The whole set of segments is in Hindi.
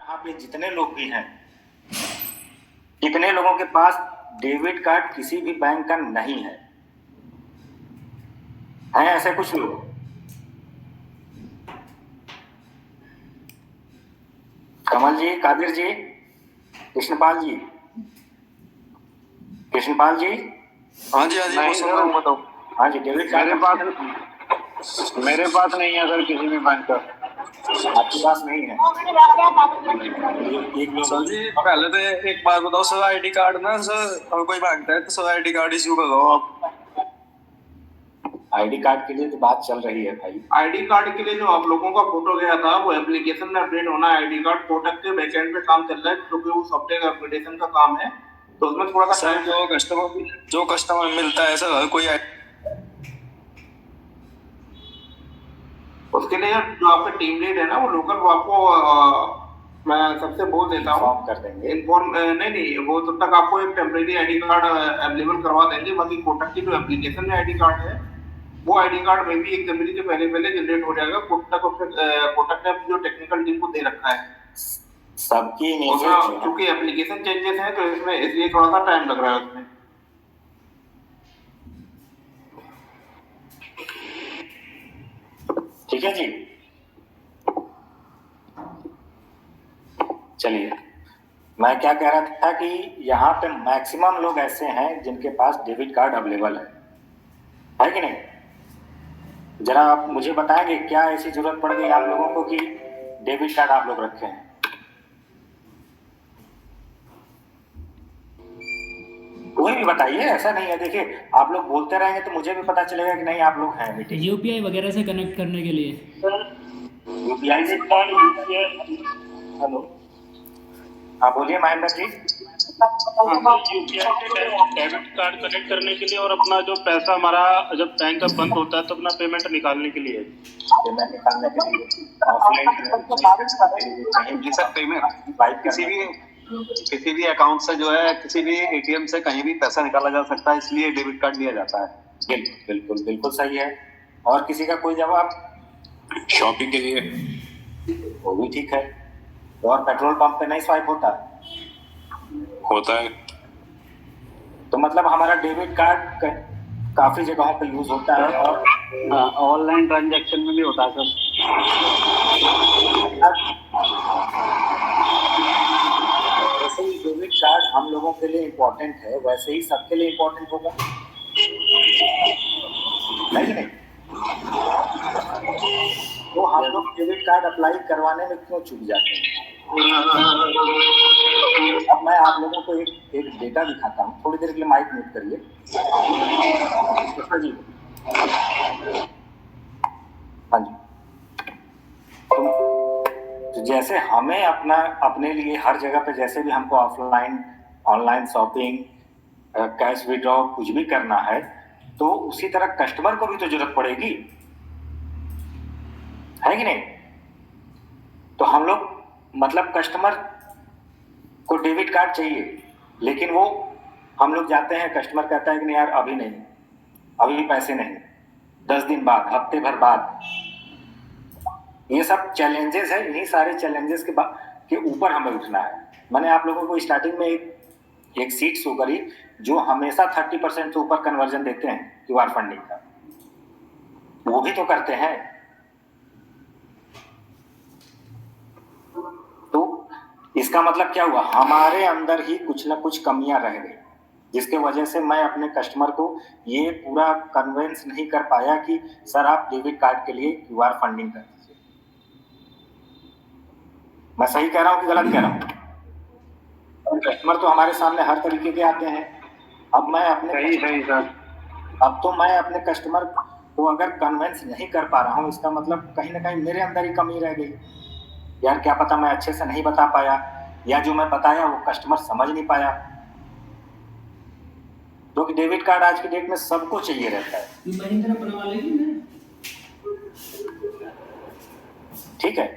यहाँ पे जितने लोग भी हैं, कितने लोगों के पास डेबिट कार्ड किसी भी बैंक का नहीं है? हैं ऐसे कुछ लोग? कमल जी, कादिर जी, कृष्णपाल जी, कृष्णपाल जी। हाँ जी नहीं सर, बताओ। हाँ जी, डेबिट कार्ड मेरे पास नहीं है सर, किसी भी बैंक का। आपके पास नहीं है? एक सर लोग जी, पहले तो एक बात बताओ सर, आईडी कार्ड ना सर, अगर कोई मांगता है तो सर आईडी कार्ड इश्यू करो आप। आईडी कार्ड के लिए तो बात चल रही है भाई। आईडी कार्ड के लिए जो आप लोगों का फोटो गया था, वो एप्लीकेशन में अपडेट होना है। आईडी कार्ड कोटक के बैकएंड पे काम चल रहा है, क्योंकि वो सॉफ्टवेयर अपडेशन का काम है, तो उसमें थोड़ा सा सर जो कस्टमर मिलता है सर, हर कोई उसके लिए जो आपका टीम लीड है ना, वो लोकल, वो आपको मैं सबसे बोल देता हूँ, इन्फॉर्म कर देंगे। नहीं, वो तब तक आपको एक टेम्परेरी आईडी कार्ड अवेलेबल करवा देंगे। बाकी कोटक की जो एप्लीकेशन में आईडी कार्ड है, वो आईडी कार्ड में भी 1 जनवरी के पहले पहले जनरेट हो जाएगा। कोटक ने जो टेक्निकल टीम को दे रखा है सबकी उसमें, क्योंकि एप्लीकेशन चेंजेस हैं, तो इसमें इसलिए थोड़ा सा टाइम लग रहा है उसमें। ठीक है जी, चलिए। मैं क्या कह रहा था कि यहाँ पे मैक्सिमम लोग ऐसे हैं जिनके पास डेबिट कार्ड अवेलेबल है कि नहीं? जरा आप मुझे बताएंगे क्या ऐसी जरूरत पड़ गई आप लोगों को कि डेबिट कार्ड आप लोग रखे हैं? कोई भी बताइए, ऐसा नहीं है। देखिए, आप लोग बोलते रहेंगे तो मुझे भी पता चलेगा कि नहीं आप लोग हैं मीटिंग। यूपीआई वगैरह से कनेक्ट करने के लिए। यूपीआई से? हेलो, हाँ बोलिए महेंद्र जी। यूपीआई से डेबिट कार्ड कनेक्ट करने के लिए, और अपना जो पैसा हमारा जब बैंक का बंद होता है तो अपना पेमेंट निकालने के लिए। पेमेंट निकालने के लिए ऑफलाइन जी सर, पेमेंट किसी भी अकाउंट से जो है, किसी भी एटीएम से कहीं भी पैसा निकाला जा सकता है, इसलिए डेबिट कार्ड लिया जाता है। बिल्कुल बिल्कुल बिल्कुल सही है। और किसी का कोई जवाब? शॉपिंग के लिए वो भी ठीक है। और पेट्रोल पंप पे नहीं स्वाइप होता है। तो मतलब हमारा डेबिट कार्ड काफी जगहों पे यूज होता है, और ऑनलाइन ट्रांजैक्शन में भी होता है सर। जैसे ही डेबिट कार्ड हम लोगों के लिए इम्पोर्टेंट है, वैसे ही सबके लिए इम्पोर्टेंट होगा, नहीं? तो हम लोग डेबिट कार्ड अप्लाई करवाने में क्यों चूक जाते हैं? अब मैं आप लोगों को एक डेटा दिखाता हूँ। थोड़ी देर के लिए माइक म्यूट करिए जी। हाँ जी। तो जैसे हमें अपने लिए हर जगह पे जैसे भी हमको offline online shopping, cash withdraw कुछ भी करना है, तो उसी तरह कस्टमर को भी तो जरूरत पड़ेगी, है कि नहीं? तो हम लोग मतलब कस्टमर को डेबिट कार्ड चाहिए, लेकिन वो हम लोग जाते हैं, कस्टमर कहता है कि नहीं यार अभी नहीं, अभी पैसे नहीं, 10 दिन बाद, हफ्ते भर बाद। ये सब चैलेंजेस है। इन्हीं सारे चैलेंजेस के ऊपर हमें उठना है। मैंने आप लोगों को स्टार्टिंग में एक सीट शो करी जो हमेशा 30% से ऊपर कन्वर्जन देते हैं क्यूआर फंडिंग का, वो भी तो करते हैं। तो इसका मतलब क्या हुआ? हमारे अंदर ही कुछ ना कुछ कमियां रह गई, जिसके वजह से मैं अपने कस्टमर को ये पूरा कन्विंस नहीं कर पाया कि सर आप डेबिट कार्ड के लिए क्यूआर फंडिंग कर दीजिए। मैं सही कह रहा हूँ कि गलत कह रहा हूँ? कस्टमर तो हमारे सामने हर तरीके के आते हैं। अब मैं अपने कस्टमर को अगर कन्विंस नहीं कर पा रहा हूँ, इसका मतलब कहीं ना कहीं मेरे अंदर ही कमी रह गई। यार क्या पता मैं अच्छे से नहीं बता पाया, या जो मैं बताया वो कस्टमर समझ नहीं पाया। क्योंकि डेबिट कार्ड आज की डेट में सबको चाहिए रहता है। ठीक है,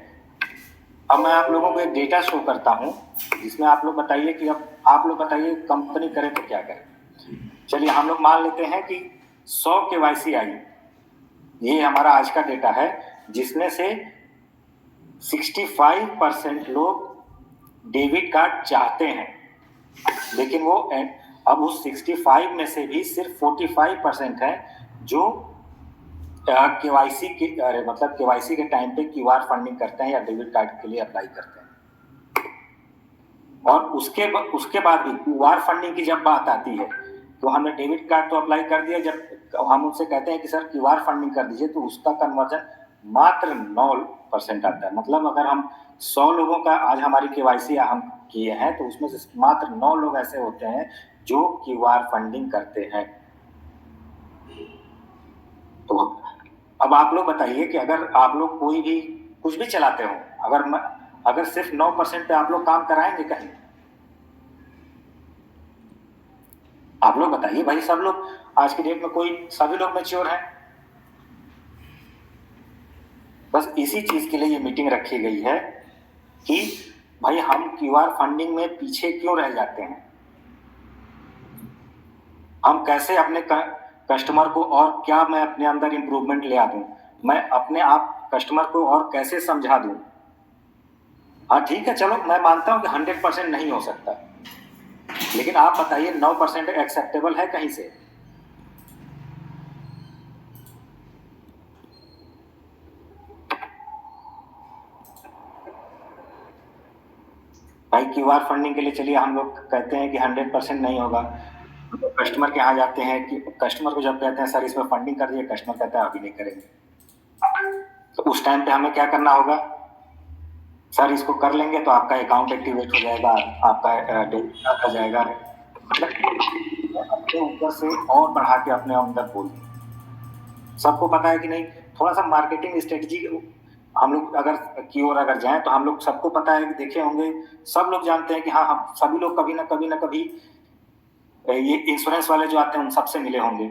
अब मैं आप लोगों को एक डेटा शो करता हूं, जिसमें आप लोग बताइए कि अब आप लोग बताइए कंपनी करे तो क्या करे। चलिए हम लोग मान लेते हैं कि 100 KYC आई, ये हमारा आज का डेटा है, जिसमें से 65% लोग डेबिट कार्ड चाहते हैं, लेकिन वो अब उस 65 में से भी सिर्फ 45% है जो केवाईसी के मतलब केवाईसी के टाइम पे क्यूआर फंडिंग करते हैं या डेबिट कार्ड के लिए अप्लाई करते हैं। और उसके बाद भी क्यूआर फंडिंग की जब बात आती है तो हमने डेबिट कार्ड तो अप्लाई कर दिया, जब हम उनसे कहते हैं कि सर क्यूआर फंडिंग कर दीजिए तो उसका कन्वर्जन मात्र 9% आता है। मतलब अगर हम 100 लोगों का आज हमारी केवाईसी हम किए हैं तो उसमें से मात्र 9 लोग ऐसे होते हैं जो क्यूआर फंडिंग करते हैं। तो अब आप लोग बताइए कि अगर आप लोग कोई भी कुछ भी चलाते हो, अगर सिर्फ 9% पे आप लोग काम कराएंगे कहीं? आप लोग बताइए भाई। सब लोग आज की डेट में सभी लोग मैच्योर हैं। बस इसी चीज के लिए ये मीटिंग रखी गई है कि भाई हम क्यूआर फंडिंग में पीछे क्यों रह जाते हैं, हम कैसे अपने कस्टमर को और क्या मैं अपने अंदर इंप्रूवमेंट ले आ दूं, मैं अपने आप कस्टमर को और कैसे समझा दूं। हाँ ठीक है, चलो मैं मानता हूं कि 100% नहीं हो सकता, लेकिन आप बताइए 9% एक्सेप्टेबल है कहीं से? भाई क्यूआर फंडिंग के लिए चलिए हम लोग कहते हैं कि 100% नहीं होगा, तो कस्टमर के यहाँ जाते हैं कि कस्टमर को जब कहते हैं सर इसमें फंडिंग कर दिए, कस्टमर कहता है अभी नहीं करेंगे। तो उस टाइम पे हमें क्या करना होगा? सर इसको कर लेंगे तो आपका अकाउंट एक्टिवेट हो जाएगा, आपका डेबिट कार्ड आ जाएगा। अपने ऊपर से और बढ़ा के अपने अंदर बोल दिए। सबको पता है कि नहीं? थोड़ा सा मार्केटिंग स्ट्रेटजी हम लोग अगर की ओर अगर जाएं तो हम लोग सबको पता है कि देखे होंगे, सब लोग जानते हैं कि हाँ हम सभी लोग कभी ना कभी ये इंश्योरेंस वाले जो आते हैं उन सबसे मिले होंगे।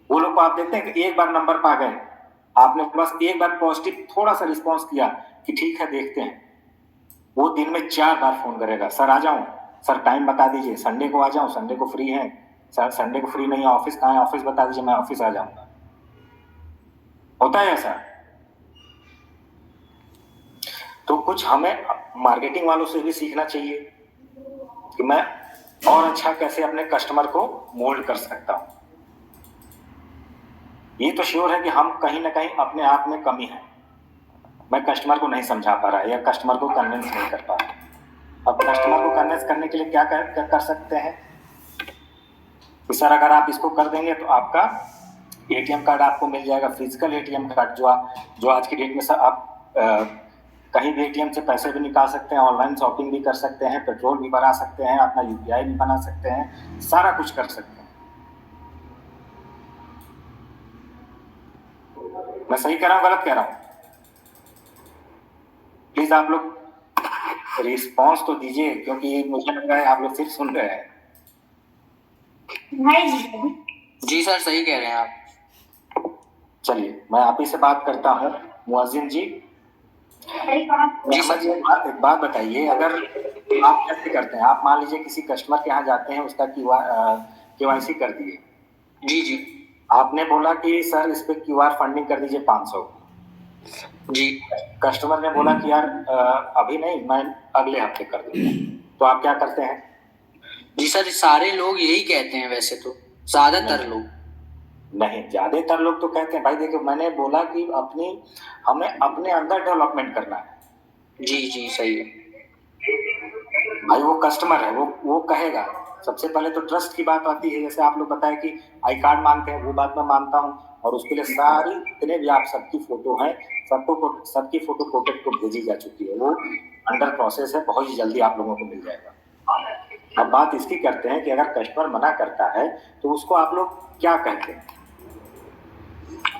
वो लोग को आप देखते हैं कि एक बार नंबर पा गए, आपने बस एक बार पॉजिटिव थोड़ा सा रिस्पॉन्स किया कि ठीक है देखते हैं, वो दिन में 4 बार फोन करेगा, सर आ जाऊं, सर टाइम बता दीजिए, संडे को आ जाऊं, संडे को फ्री है, सर संडे को फ्री नहीं है, ऑफिस कहाँ है, ऑफिस बता दीजिए, मैं ऑफिस आ जाऊंगा। होता है ऐसा। तो कुछ हमें मार्केटिंग वालों से भी सीखना चाहिए कि मैं और अच्छा कैसे अपने कस्टमर को मोल्ड कर सकता हूं। ये तो श्योर है कि हम कहीं ना कहीं अपने आप में कमी है, मैं कस्टमर को नहीं समझा पा रहा या कस्टमर को कन्विंस नहीं कर पा रहा। अब कस्टमर को कन्विंस करने के लिए क्या कर सकते हैं कि सर अगर आप इसको कर देंगे तो आपका एटीएम कार्ड आपको मिल जाएगा, फिजिकल एटीएम कार्ड जो आज की डेट में सर आप कहीं भी एटीएम से पैसे भी निकाल सकते हैं, ऑनलाइन शॉपिंग भी कर सकते हैं, पेट्रोल भी भरा सकते हैं, अपना यूपीआई भी बना सकते हैं, सारा कुछ कर सकते हैं। मैं सही कह रहा हूँ गलत कह रहा हूँ? प्लीज आप लोग रिस्पॉन्स तो दीजिए, क्योंकि मुझे लग रहा है आप लोग सिर्फ सुन रहे हैं। जी सर सही कह रहे हैं आप। चलिए मैं आप ही से बात करता हूँ, मुअज्जिन जी। जी सर एक बात बताइए, अगर आप कैसे करते हैं? आप मान लीजिए किसी कस्टमर के यहाँ जाते हैं, उसका केवाईसी कर दिए। जी जी। आपने बोला कि सर इस पे क्यूआर फंडिंग कर दीजिए 500। जी। कस्टमर ने बोला कि यार अभी नहीं, मैं अगले हफ्ते कर दूंगा, तो आप क्या करते हैं? जी सर सारे लोग यही कहते हैं, वैसे तो ज्यादातर लोग नहीं, ज्यादातर लोग तो कहते हैं भाई देखो मैंने बोला कि हमें अपने अंदर डेवलपमेंट करना है। जी जी सही है भाई वो कस्टमर है, वो कहेगा। सबसे पहले तो ट्रस्ट की बात आती है, जैसे आप लोग बताए कि आई कार्ड मांगते हैं, वो बात मैं मानता हूँ, और उसके लिए सारी जितने भी आप सबकी फोटो है सबकी फोटो प्रोटेक्ट को भेजी जा चुकी है, वो अंडर प्रोसेस है, बहुत ही जल्दी आप लोगों को मिल जाएगा। अब बात इसकी करते हैं कि अगर कस्टमर मना करता है तो उसको आप लोग क्या कहते हैं?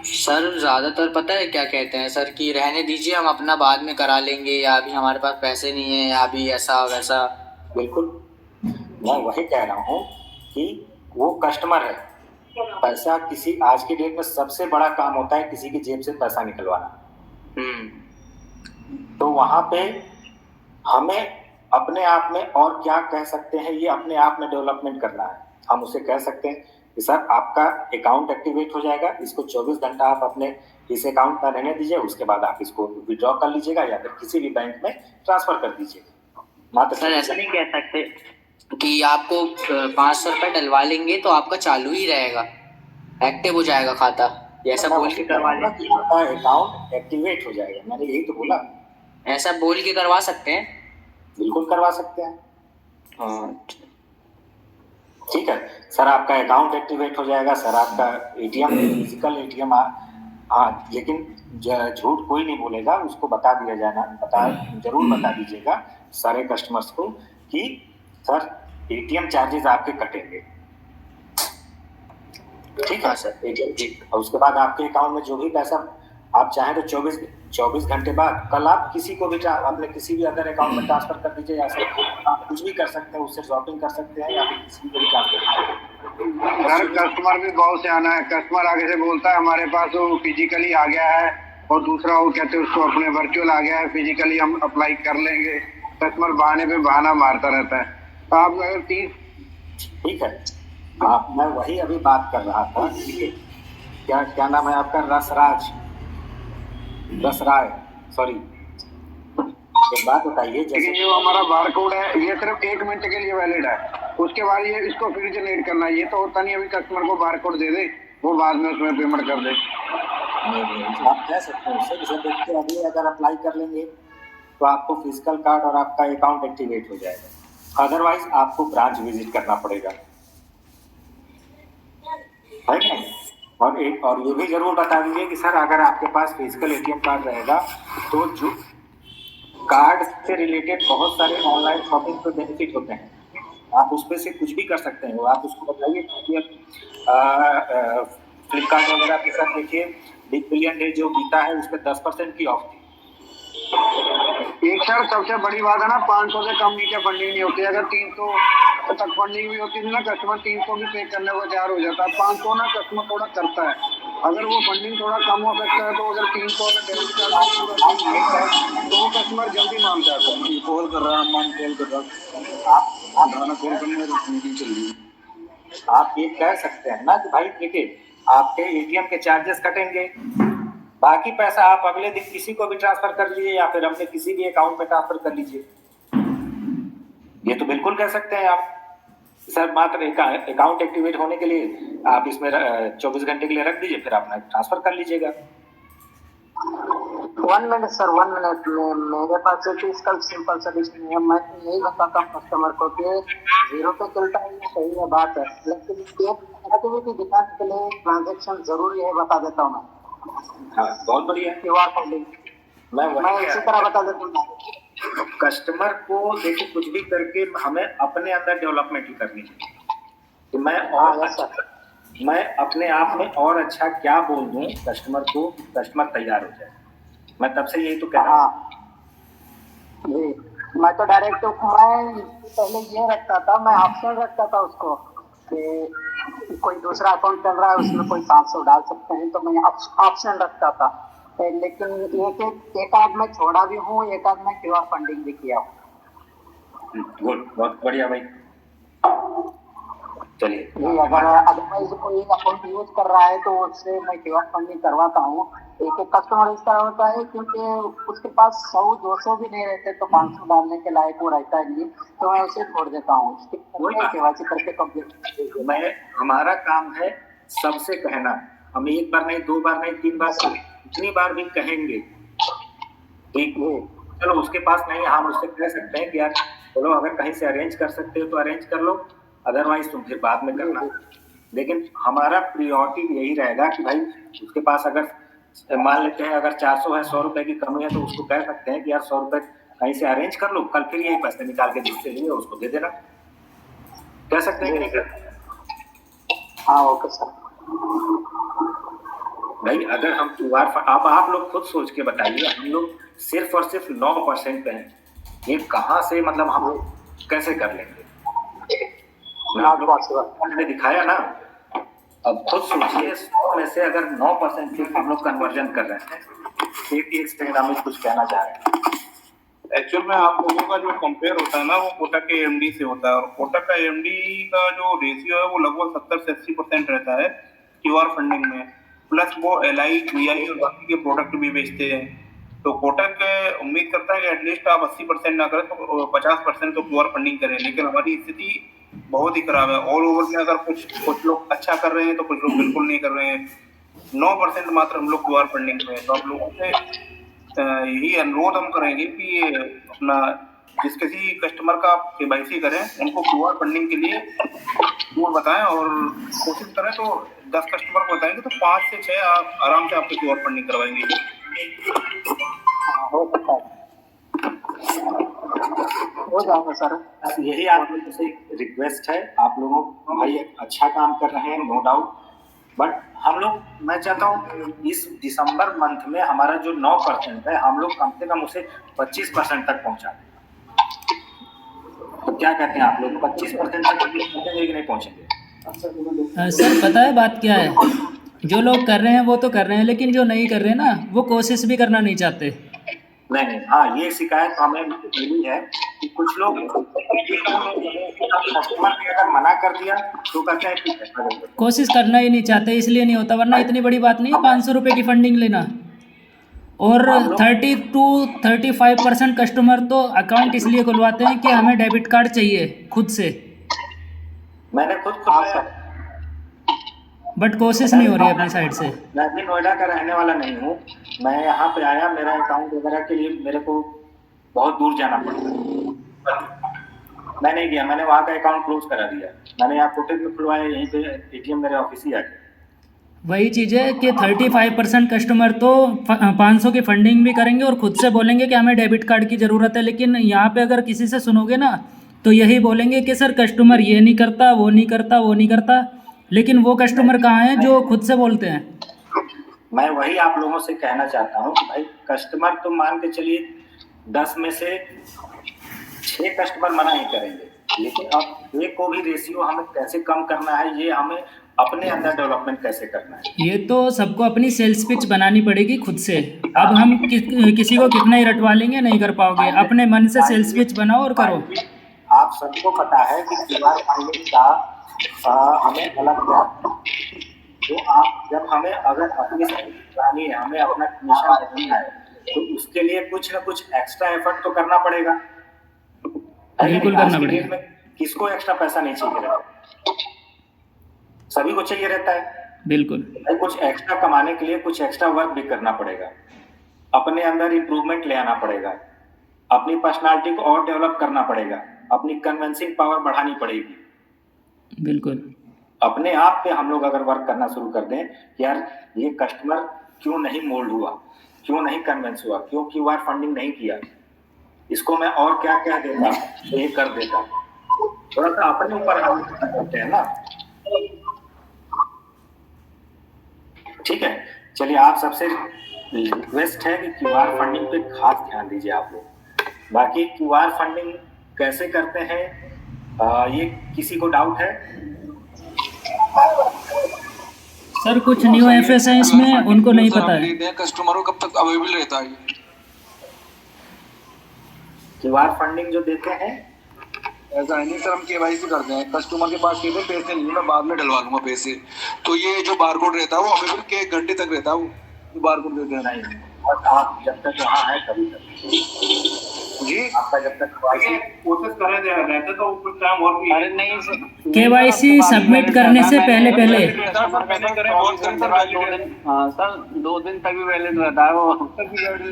सर ज्यादातर पता है क्या कहते हैं सर कि रहने दीजिए, हम अपना बाद में करा लेंगे, या अभी हमारे पास पैसे नहीं है, या अभी ऐसा वैसा। बिल्कुल, मैं वही कह रहा हूँ कि वो कस्टमर है। पैसा किसी आज की डेट में सबसे बड़ा काम होता है किसी की जेब से पैसा निकलवाना। तो वहां पे हमें अपने आप में और क्या कह सकते हैं, ये अपने आप में डेवलपमेंट करना है। हम उसे कह सकते हैं कि सर आपका अकाउंट एक्टिवेट हो जाएगा, इसको 24 घंटा आप अपने इस अकाउंट में रहने दीजिए, उसके बाद आप इसको विड्रॉ कर लीजिएगा या फिर किसी भी बैंक में ट्रांसफर कर दीजिएगा। मात्र सर ऐसा नहीं कह सकते कि आपको 500 रुपये डलवा लेंगे तो आपका चालू ही रहेगा, एक्टिव हो जाएगा खाता, ये ऐसा बोल के करवा लें। आपका अकाउंट एक्टिवेट हो जाएगा, मैंने यही तो बोला। ऐसा बोल के करवा सकते हैं? बिल्कुल करवा सकते हैं। हाँ ठीक है सर, आपका अकाउंट एक्टिवेट हो जाएगा सर, आपका एटीएम फिजिकल एटीएम। हाँ, लेकिन झूठ कोई नहीं बोलेगा, उसको बता दिया जाना, जरूर बता दीजिएगा सारे कस्टमर्स को कि सर एटीएम चार्जेस आपके कटेंगे। ठीक है सर, एटीएम ठीक। और उसके बाद आपके अकाउंट में जो भी पैसा आप चाहें तो 24 घंटे बाद कल आप किसी को भी अपने किसी भी अदर अकाउंट में ट्रांसफर कर दीजिए, या सर आप कुछ भी कर सकते हैं, उससे शॉपिंग कर सकते हैं या फिर किसी को भी ट्रांसफर। सर कस्टमर भी बहुत सियाना है, कस्टमर आगे से बोलता है हमारे पास वो फिजिकली आ गया है, और दूसरा वो कहते हैं उसको अपने वर्चुअल आ गया है, फिजिकली हम अप्लाई कर लेंगे। कस्टमर बहाने पे बहाना मारता रहता है। तो आप अगर 30 ठीक है, आप मैं वही अभी बात कर रहा था। क्या नाम है आपका? रसराय, सॉरी। एक बात बताइए, लेकिन जैसे जो हमारा बार कोड है ये सिर्फ 1 मिनट के लिए वैलिड है, उसके बाद ये इसको फिर जनरेट करना है। ये तो होता नहीं अभी कस्टमर को बार कोड दे दे, वो बाद में उसमें पेमेंट कर दे। आप कह सकते हैं सर, जैसे देखिए अभी अगर अप्लाई कर लेंगे तो आपको फिजिकल कार्ड और आपका अकाउंट एक्टिवेट हो जाएगा, अदरवाइज आपको ब्रांच विजिट करना पड़ेगा, है ना? और ये भी जरूर बता दीजिए कि सर अगर आपके पास फिजिकल एटीएम कार्ड रहेगा तो जो कार्ड से रिलेटेड बहुत सारे ऑनलाइन शॉपिंग पे बेनिफिट होते हैं, आप उस पे से कुछ भी कर सकते हैं। आप उसको बताइए कि फ्लिपकार्ट वगैरह के साथ देखिए बिग बिलियन डे जो बीता है उस पर 10% की ऑफ थी। एक सर सबसे बड़ी बात है ना, 500 से कम नीचे फंडिंग नहीं होती। अगर 300 तक फंडिंग भी होती थी ना, कस्टमर 300 भी पे करने को तैयार हो जाता है। 500 ना कस्टमर थोड़ा करता है, अगर वो फंडिंग थोड़ा कम हो सकता है तो अगर 300 का डेबिट कार्ड तो कस्टमर जल्दी मान जाता है। कॉल कर रहा है, मान कॉल कर रहा आप है, कॉल करने मीटिंग चल रही है। आप ये कह सकते हैं ना कि भाई देखिए आपके एटीएम के चार्जेस कटेंगे, बाकी पैसा आप अगले दिन किसी को भी ट्रांसफर कर लीजिए या फिर अपने किसी भी अकाउंट में ट्रांसफर कर लीजिए। ये तो बिल्कुल कह सकते हैं आप सर, मात्र अकाउंट एक्टिवेट होने के लिए आप इसमें 24 घंटे के लिए रख दीजिए, फिर अपना ट्रांसफर कर लीजिएगा। 1 मिनट सर, 1 मिनट में मेरे पास एक इसका सिंपल सोल्यूशन है। मैं तो यही बताता हूँ कस्टमर को कि 0 पे चलता है, सही है बात है, लेकिन एक एक्टिविटी दिखाने के लिए ट्रांजेक्शन जरूरी है, बता देता हूँ मैं। हाँ बहुत बढ़िया। क्यूआर कोड मैं इसी तरह बता देता हूँ। कस्टमर को देखिए कुछ भी करके हमें अपने अंदर डेवलपमेंट ही करनी है कि मैं अपने आप में और अच्छा क्या बोल दूं कस्टमर को, कस्टमर तैयार हो जाए। मैं तब से यही तो कह रहा हूँ। मैं तो डायरेक्ट मैं पहले ये रखता था, मैं ऑप्शन रखता था उसको कि कोई दूसरा अकाउंट चल रहा है उसमें कोई 500 डाल सकते हैं, तो मैं ऑप्शन रखता था। लेकिन एक आध मैं छोड़ा भी हूँ, एक आध मैं क्यूआर फंडिंग भी किया हूँ। गुड, बहुत बढ़िया भाई। चलिए अगर अदरवाइज कोई अकाउंट यूज कर रहा है तो उससे मैं क्यूआर फंडिंग करवाता हूँ। एक कस्टमर इस तरह होता है क्योंकि उसके पास 100-200 भी नहीं रहते तो 500 डालने के लायक वो रहता है नहीं, तो मैं उसे छोड़ देता हूँ। केवाईसी करके कंप्लीट मैं हमारा काम है सबसे कहना, हम एक बार नहीं, 2 बार नहीं, 3 बार, जितनी बार भी कहेंगे ठीक है। चलो उसके पास नहीं, हम उससे कह सकते हैं कि यार चलो अगर कहीं से अरेंज कर सकते हो तो अरेंज कर लो, अदरवाइज तुम फिर बाद में करना। लेकिन हमारा प्रियोरिटी यही रहेगा कि भाई उसके पास अगर मान लेते हैं अगर 400 है, 100 रुपए की कमी है, तो उसको कह सकते हैं कि यार 100 रुपए कहीं से अरेंज कर लो, कल फिर यही पैसे निकाल के जिससे लिए उसको दे देना। कह सकते हैं कि नहीं कर? हाँ ओके सर। भाई अगर हम क्यूआर, अब आप लोग खुद सोच के बताइए, हम लोग सिर्फ और सिर्फ 9% पे हैं, ये कहाँ से मतलब हम लोग कैसे कर लेंगे? मैंने दिखाया ना, अब खुद सोचिए 100 में से अगर 9% सिर्फ हम लोग कन्वर्जन कर रहे हैं, एक सेकंड हम कुछ कहना चाह रहे हैं। एक्चुअल में आप लोगों का जो कंपेयर होता है ना वो कोटक के एमडी से होता है, और कोटक का एमडी का जो रेशियो है वो लगभग 70 से 80% रहता है क्यूआर फंडिंग में, प्लस वो एलआई वीआई और बाकी के प्रोडक्ट भी बेचते हैं। तो कोटक उम्मीद करता है कि एटलीस्ट आप 80% ना करें तो 50% तो क्यूआर फंडिंग करें, लेकिन हमारी स्थिति बहुत ही खराब है। ऑल ओवर में अगर कुछ लोग अच्छा कर रहे हैं तो कुछ लोग बिल्कुल नहीं कर रहे हैं। 9% मात्र हम लोग क्यूआर फंडिंग करें। तो आप लोगों से यही अनुरोध हम करेंगे कि अपना जिस किसी कस्टमर का आप केवाईसी करें उनको क्यूआर फंडिंग के लिए वो बताएं, और कोशिश करें तो 10 कस्टमर को बताएंगे तो 5 से 6 आप आराम से आपको क्यूआर फंडिंग करवाएंगे। हो सकता है, हो जाएगा सर। यही आप लोगों से रिक्वेस्ट है। आप लोगों भाई अच्छा काम कर रहे हैं, नो डाउट, बट हम लोग, मैं चाहता हूँ इस दिसंबर मंथ में हमारा जो 9% है हम लोग कम से कम उसे 25% तक पहुंचा दें। तो क्या कहते हैं आप लोग, 25% तक पहुंचेंगे कि नहीं पहुंचेंगे? सर पता है बात क्या है, जो लोग कर रहे हैं वो तो कर रहे हैं, लेकिन जो नहीं कर रहे ना वो कोशिश भी करना नहीं चाहते। नहीं, हाँ, ये शिकायत हमें मिली है कि कुछ लोग कस्टमर ने अगर मना कर दिया तो कहते हैं ठीक है, कोशिश करना ही नहीं चाहते, इसलिए नहीं होता, वरना इतनी बड़ी बात नहीं है 500 रुपये की फंडिंग लेना। और 30 to 35% कस्टमर तो अकाउंट इसलिए खुलवाते हैं कि हमें डेबिट कार्ड चाहिए खुद से, मैंने खुद खुलवाया, बट कोशिश नहीं हो रही अपनी साइड से। मैं भी नोएडा का रहने वाला नहीं हूँ। मैं यहाँ पे आया, मेरा अकाउंट वगैरह के लिए मेरे को बहुत दूर जाना पड़ता। मैं नहीं गया, मैंने वहाँ का अकाउंट क्लोज करा दिया। मैंने यहाँ कोटक में खुलवाया, यहीं पे एटीएम मेरे ऑफिस ही आ गया। वही चीज़ है कि 35% कस्टमर तो 500 की फंडिंग भी करेंगे और खुद से बोलेंगे कि हमें डेबिट कार्ड की ज़रूरत है, लेकिन यहाँ पे अगर किसी से सुनोगे ना तो यही बोलेंगे कि सर कस्टमर ये नहीं करता, वो नहीं करता, वो नहीं करता। लेकिन वो कस्टमर कहाँ हैं जो खुद से बोलते हैं? मैं वही आप लोगों से कहना चाहता हूँ कि भाई कस्टमर तो मान के चलिए 10 में से 6 कस्टमर मना ही करेंगे, लेकिन अब एक को भी रेशियो हमें कैसे कम करना है, ये हमें अपने अंदर डेवलपमेंट कैसे करना है, ये तो सबको अपनी सेल्स पिच बनानी पड़ेगी खुद से। अब हम किसी को कितना ही रटवा लेंगे, नहीं कर पाओगे। अपने मन से सेल्स पिच बनाओ और करो। आप सबको पता है कि क्यूआर फंडिंग का हमें अलग तो आप जब हमें अगर अपनी बनानी है, हमें अपना कमीशन बढ़ाना है, तो उसके लिए कुछ ना कुछ एक्स्ट्रा एफर्ट तो करना पड़ेगा। बिल्कुल करना पड़ेगा। किसको एक्स्ट्रा पैसा नहीं चाहिए रहता, सभी को चाहिए रहता है। बिल्कुल, कुछ एक्स्ट्रा कमाने के लिए कुछ एक्स्ट्रा वर्क भी करना पड़ेगा, अपने अंदर इम्प्रूवमेंट ले आना पड़ेगा, अपनी पर्सनालिटी को और डेवलप करना पड़ेगा, अपनी कन्विंसिंग पावर बढ़ानी पड़ेगी। बिल्कुल, अपने आप पे हम लोग अगर वर्क करना शुरू कर दें, यार ये कस्टमर क्यों नहीं मोल्ड हुआ, क्यों नहीं कन्विंस हुआ, क्यों क्यूआर फंडिंग नहीं किया, इसको मैं और क्या क्या देता तो ये कर देता। थोड़ा सा अपने ऊपर हम करते हैं ना। ठीक है, चलिए, आप सबसे रिक्वेस्ट है कि क्यूआर फंडिंग पे खास ध्यान दीजिए आप लोग। बाकी क्यूआर फंडिंग कैसे करते हैं, ये किसी को डाउट है? सर कुछ न्यू एफएस है इसमें, उनको नहीं पता है। कस्टमरों कब तक अवेलेबल रहता है क्यूआर फंडिंग जो देते हैं? ऐसा है नहीं सर, हम केवाईसी करते हैं, कस्टमर के पास सीधे पैसे नहीं, मैं बाद में डलवा लूंगा पैसे। तो ये जो बारकोड रहता है वो अवेलेबल के 1 घंटे तक रहता है, वो बारकोड देते हैं। नहीं, और आप जब तक वहाँ है तभी तक जी, आपका जब तक कोशिश कर रहे थे रहते तो कुछ टाइम और भी। अरे नहीं सर, केवाईसी सबमिट करने से पहले हाँ सर 2 दिन तक भी वैलिड रहता है वो।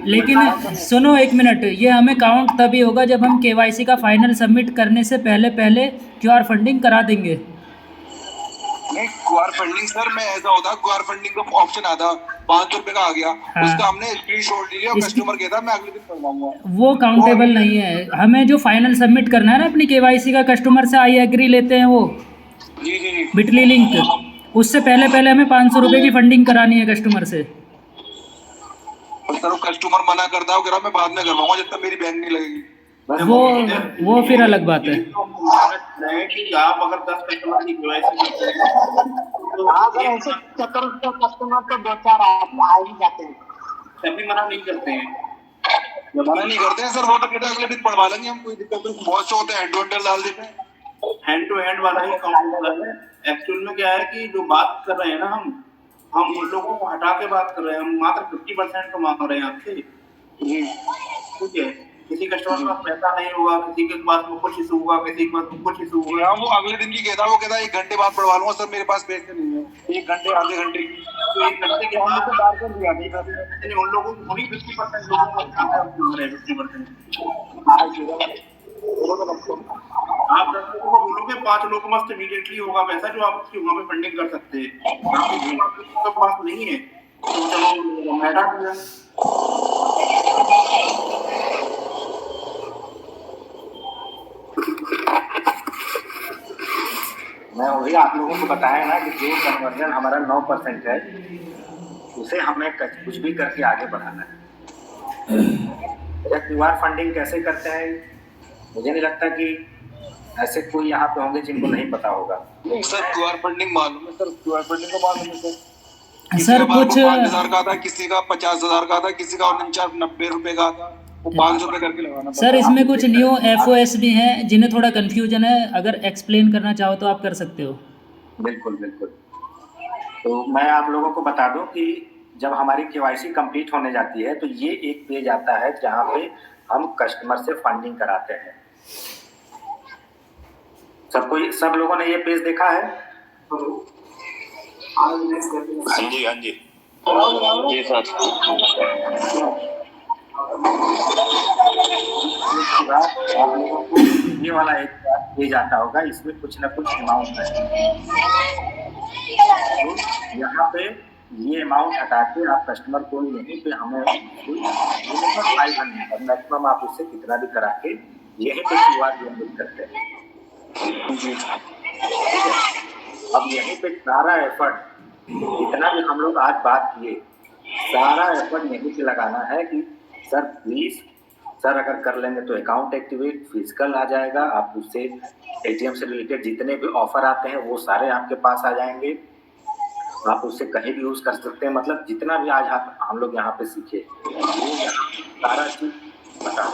लेकिन सुनो 1 मिनट, ये हमें काउंट तभी होगा जब हम केवाईसी का फाइनल सबमिट करने से पहले क्यूआर फंडिंग करा देंगे। नहीं, क्यूआर फंडिंग सर में ऐसा होता है, क्यूआर फंडिंग का ऑप्शन आता 500 रुपए का आ गया, हाँ। उसका हमने स्क्रीनशॉट लिया और कस्टमर कहता मैं अगले दिन करवाऊंगा, वो काउंटेबल नहीं है। हमें जो फाइनल सबमिट करना है ना अपनी केवाईसी का, कस्टमर से आई एग्री लेते हैं वो जी जी जी, बिटली लिंक, उससे पहले हमें 500 रुपए की फंडिंग करानी है कस्टमर से। सर वो कस्टमर मना करता है, वो कह रहा मैं बाद में करवाऊंगा जब तक मेरी बैंक नहीं लगेगी। वो फिर अलग बात है। कि आप अगर 10 कस्टमर की केवाईसी करते हैं तो ऐसे चक्कर तो कस्टमर तो 2-4 आ ही जाते हैं, तभी मना नहीं करते हैं। मना नहीं करते हैं सर, वो तो कहते हैं अगले दिन पढ़वा लेंगे हम, कोई दिक्कत नहीं। बहुत से होते हैं हैंड टू हैंड डाल देते हैं, हैंड टू हैंड वाला ही काउंट है। एक्चुअल में क्या है कि जो बात कर रहे हैं ना हम उन लोगों को हटा के बात कर रहे हैं। हम मात्र 50% तो मांग रहे हैं आपसे। जी ठीक है, किसी कस्टमर के पास पैसा नहीं होगा, किसी के पास में कुछ इशू होगा, किसी के पास में कुछ इशू होगा। हाँ, वो अगले दिन की कहता, वो कहता 1 घंटे बाद बढ़वा लूंगा सर, मेरे पास पैसे नहीं है, 1 घंटे आधे घंटे की। तो 1 घंटे के बाद बारकोड दिया नहीं था। यानी उन लोगों को थोड़ी 50% लोगों को काम है, 50%। आप 10 लोगों को बोलोगे, 5 लोगों को मस्त इमीडिएटली होगा पैसा जो आप उसकी वहाँ पे फंडिंग कर सकते हैं। आपके पास नहीं है तो चलो मैडा दिया। मैं वही आप लोगों को बताया ना कि जो कन्वर्जन हमारा 9% है उसे हमें कुछ भी करके आगे बढ़ाना है। क्यूआर फंडिंग कैसे करते हैं मुझे नहीं लगता कि ऐसे कोई यहाँ पे होंगे जिनको नहीं पता होगा। नहीं सर, क्यूआर फंडिंग मालूम है सर, क्यूआर फंडिंग को मालूम है सर। सर कुछ 5,000 का था, किसी का 50,000 का था, किसी का 49-90 रुपए का था, वो 500 रुपए करके लगाना सर इसमें कुछ न्यू एफओएस भी हैं जिन्हें थोड़ा कंफ्यूजन है, अगर एक्सप्लेन करना चाहो तो आप कर सकते हो। बिल्कुल बिल्कुल। तो मैं आप लोगों को बता दूं कि जब हमारी केवाईसी कंप्लीट होने जाती है तो ये एक पेज आता है जहाँ पे हम कस्टमर से फंडिंग कराते हैं। सब लोगों ने ये पेज देखा है? हाँ जी हाँ जी जी सर। आप लोगों को ये वाला एक पेज आता होगा, इसमें कुछ ना कुछ अमाउंट है। तो यहाँ पे ये अमाउंट हटा के आप कस्टमर को यहीं पे हमें 500 मैक्सिमम आप उससे कितना भी करा के यहीं पे क्यूआर जनरेट करते हैं। अब यहीं पे सारा एफर्ट जितना भी हम लोग आज बात किए, सारा एफर्ट यहीं पे लगाना है कि सर प्लीज सर अगर कर लेंगे तो अकाउंट एक्टिवेट फिजिकल आ जाएगा, आप उससे एटीएम से रिलेटेड जितने भी ऑफर आते हैं वो सारे आपके पास आ जाएंगे, आप उससे कहीं भी यूज कर सकते हैं। मतलब जितना भी आज हम लोग यहाँ पे सीखे वो सारा चीज बता देना है।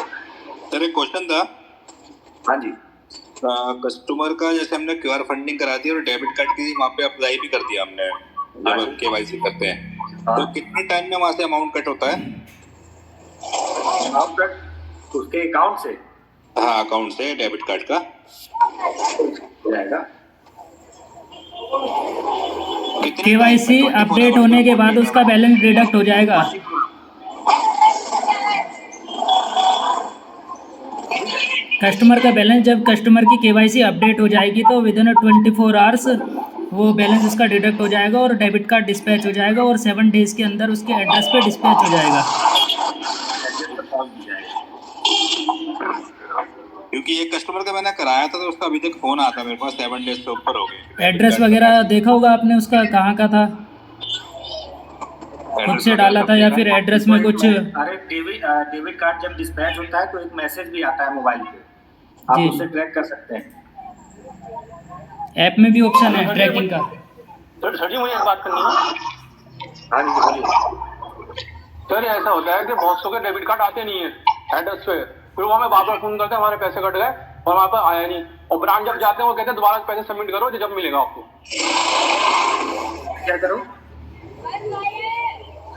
सर एक क्वेश्चन था। हाँ जी। कस्टमर का जैसे हमने क्यूआर फंडिंग करा दी और डेबिट कार्ड की वहाँ पे अप्लाई भी कर दिया हमने, जब केवाईसी करते हैं तो कितने टाइम में वहाँ से अमाउंट कट होता है? अमाउंट कट उसके अकाउंट से? हाँ अकाउंट से डेबिट कार्ड का जाएगा। केवाईसी अपडेट होने के बाद उसका बैलेंस डिडक्ट हो जाएगा। कस्टमर का बैलेंस जब कस्टमर की केवाईसी अपडेट हो जाएगी तो विद इन 24 आवर्स वो बैलेंस उसका डिडक्ट हो जाएगा और डेबिट कार्ड डिस्पैच हो जाएगा और 7 डेज़ के अंदर उसके एड्रेस पे डिस्पैच हो जाएगा। क्योंकि एक कस्टमर का मैंने कराया था तो उसका अभी तक फोन आता मेरे पास 7 डेज से ऊपर हो गए। एड्रेस वगैरह देखा होगा आपने उसका कहाँ का था, खुद से डाला था या फिर एड्रेस में कुछ? अरे डेबिट कार्ड जब डिस्पैच होता है तो एक मैसेज भी आता है मोबाइल पे, आप उसे ट्रैक कर सकते हैं। ऐप में भी ऑप्शन है ट्रैकिंग का। सर जी मुझे एक बात करनी है। हाँ जी सर ऐसा होता है कि बहुत सौ के डेबिट कार्ड आते नहीं है एड्रेस पे, फिर वो हमें बार बार फोन करते हैं हमारे पैसे कट गए और वहाँ पर आया नहीं, और ब्रांच जब जाते हैं वो कहते हैं दोबारा पैसे सबमिट करो जब मिलेगा आपको। क्या करो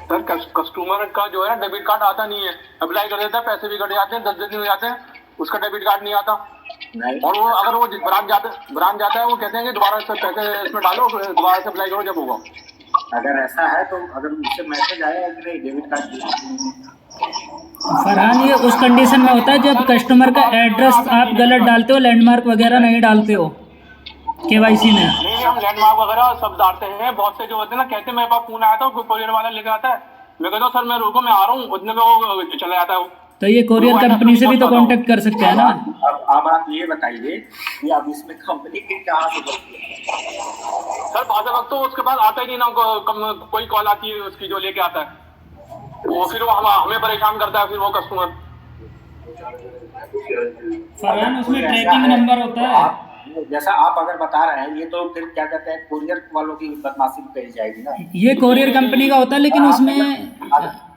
सर कस्टमर का जो है डेबिट कार्ड आता नहीं है, अप्लाई कर देता है पैसे भी कट जाते हैं, 10 दिन हो जाते हैं उसका डेबिट कार्ड नहीं आता। और वो अगर वो ब्रांच जाता है वो कहते हैं कि दोबारा से पैसे इसमें डालो दोबारा से अप्लाई करो जब होगा। अगर ऐसा है तो अगर मुझसे मैसेज आया कि नहीं डेबिट कार्ड फरहान, ये उस कंडीशन में होता है जब कस्टमर का एड्रेस आप गलत डालते हो, लैंडमार्क वगैरह नहीं डालते हो केवाईसी में। नहीं हम लैंडमार्क वगैरह सब डालते हैं। बहुत से जो होते हैं ना कहते हैं मेरे पास फोन आया था कोरियर वाला लेकर आता है, मैं कहता हूँ सर मैं रुको मैं आ रहा हूँ, उतने में वो चला जाता है। तो ये कोरियर कंपनी से भी तो कांटेक्ट कर सकते हैं ना। अब आप ये बताइए कि अब इसमें कंपनी की क्या सर बाज़ वक्त तो उसके पास आता ही नहीं ना, कोई कॉल आती है उसकी जो लेके आता है वो, फिर वो हमें परेशान करता है फिर वो कस्टमर। फरहान उसमें ट्रैकिंग नंबर होता है। जैसा आप अगर बता रहे हैं ये तो फिर क्या कहते हैं कोरियर वालों की बदमाशी भी कही जाएगी ना। ये कोरियर कंपनी का होता है लेकिन उसमें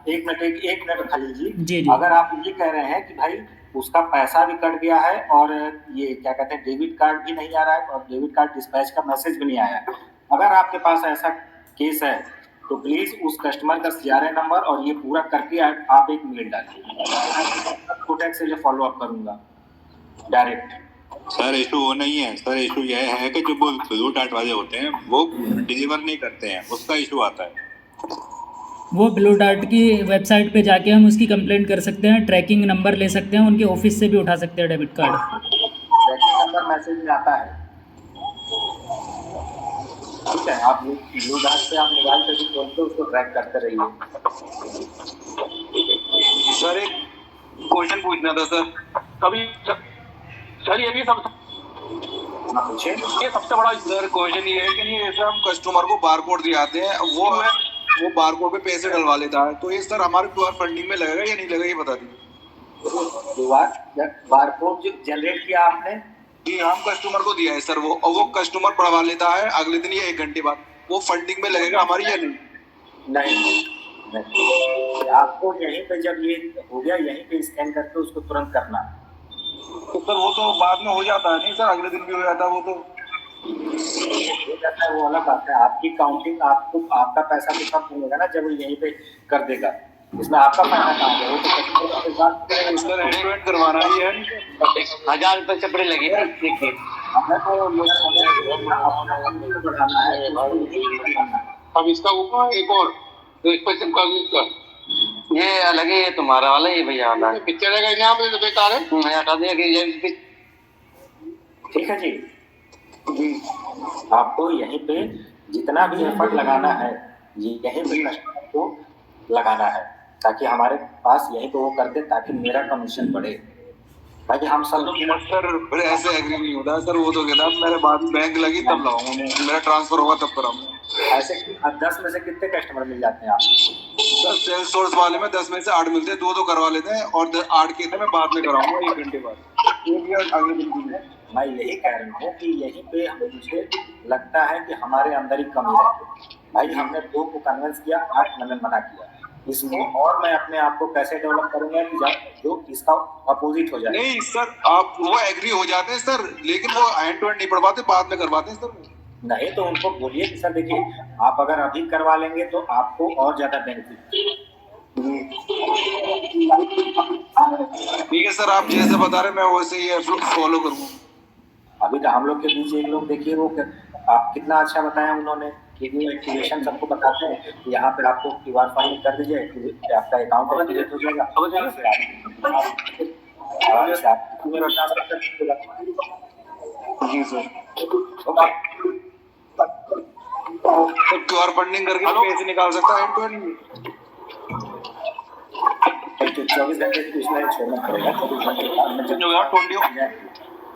एक मिनट खलील जी। जी, अगर आप ये कह रहे हैं कि भाई उसका पैसा भी कट गया है और ये क्या कहते हैं डेबिट कार्ड भी नहीं आ रहा है और डेबिट कार्ड डिस्पैच का मैसेज भी नहीं आया है, अगर आपके पास ऐसा केस है तो प्लीज उस कस्टमर का CRA नंबर और ये पूरा करके आप एक मेल डालिए, कोटक से जो फॉलो अप करूंगा डायरेक्ट। सर इशू वो नहीं है सर, इशू यह है कि जो वो ब्लू डार्ट वाले होते हैं वो डिलीवर नहीं करते हैं, उसका इशू आता है। वो ब्लू डार्ट की वेबसाइट पे जाके हम उसकी कंप्लेंट कर सकते हैं, ट्रैकिंग नंबर ले सकते हैं, उनके ऑफिस से भी उठा सकते हैं debit card. Tracking number message में आता है, ठीक है। आप ब्लू डार्ट से आप मोबाइल पे भी खोलते उसको ट्रैक करते रहिए। सर एक क्वेश्चन पूछना था सर। कभी सर ये भी सब ना पूछे। ये सबसे बड़ा सर क्वेश्चन ये है कि नहीं, जैसे हम कस्टमर को बारकोड दिखाते हैं, वो बारकोड पे पैसे डलवा लेता है, तो ये सर हमारे QR फंडिंग में लगेगा या नहीं लगेगा, ये बता दीजिए। बारकोड जो जनरेट किया आपने, कि हम कस्टमर को दिया है सर, वो कस्टमर पढ़वा लेता है अगले दिन या 1 घंटे बाद, वो फंडिंग में लगेगा हमारी या नहीं? नहीं। आपको यहीं पे जब ये हो गया यहीं पे स्कैन करके उसको तुरंत करना। तो सर वो तो बाद में हो जाता है नहीं सर, अगले दिन भी हो जाता है वो तो। हो जाता है वो अलग बात है, आपकी काउंटिंग आपको आपका पैसा तो कम मिलेगा ना जब वो यहीं पे कर देगा, इसमें आपका फायदा कहाँ है? वो तो कस्टमर के साथ सर एंड टू एंड करवाना ही है। 1000 रुपये चपड़े लगे थे देखिए। हमें तो बढ़ाना है। अब इसका ऊपर एक और तो इस पैसे का इसका ये अलग है, ये तुम्हारा वाला, ये भैया वाला है। पिक्चर है यहाँ पे तो बेकार है, हटा दिया कि ये ठीक है जी। आपको यहीं पे जितना भी एफर्ट लगाना है यहीं पे कस्टमर को लगाना है, ताकि हमारे पास यहीं पे वो कर दे, ताकि मेरा कमीशन बढ़े। भाई हम सब लोग सर फिर ऐसे एग्री नहीं होता है सर, वो तो कहता है मेरे बाद बैंक लगी तब लगाऊंगा, मेरा ट्रांसफर होगा तब कराऊंगा। ऐसे 10 में से कितने कस्टमर मिल जाते हैं आपको? सर सेल्स सोर्स वाले में 10 में से 8 मिलते हैं, 2 करवा लेते हैं और 8 के मैं बाद में कराऊंगा 1 घंटे बाद, अगले दिन भी है। मैं यही कह रहा हूँ कि यहीं पे मुझे लगता है कि हमारे अंदर ही कमी है। भाई हमने 2 को कन्विंस किया, 8 मैंने मना किया, इसमें और मैं अपने आप को कैसे डेवलप करूंगा कि जो इसका अपोजिट हो जाए। नहीं सर आप वो एग्री हो जाते हैं सर, लेकिन वो एंड टू एंड नहीं पढ़वाते, बाद में करवाते हैं सर। नहीं तो उनको बोलिए कि सर देखिए आप अगर अभी करवा लेंगे तो आपको और ज्यादा बेनिफिट। ठीक है सर, आप जैसे बता रहे मैं वैसे ही फॉलो करूंगा। अभी तो हम लोग के बीच एक लोग देखिए वो आप कितना अच्छा बताया उन्होंने कि वो एक्टिवेशन सबको बताते हैं कि यहाँ पे आपको QR फाइलिंग कर दीजिए, आपका अकाउंट एक्टिवेट हो जाएगा। जी सर तो QR फंडिंग करके पैसे निकाल सकता है एंड टू एंड। 24 घंटे इसमें छोड़ना पड़ेगा,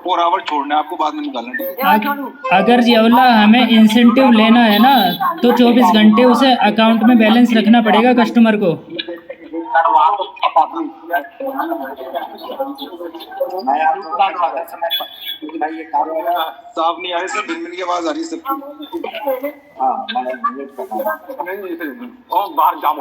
4 आवर छोड़ना है आपको, बाद में निकालना। अगर जियोला हमें इंसेंटिव लेना है ना तो 24 घंटे उसे अकाउंट में बैलेंस रखना पड़ेगा कस्टमर को। साफ नहीं आ रही सर, बिल की आवाज आ रही है सर। और बाहर जाम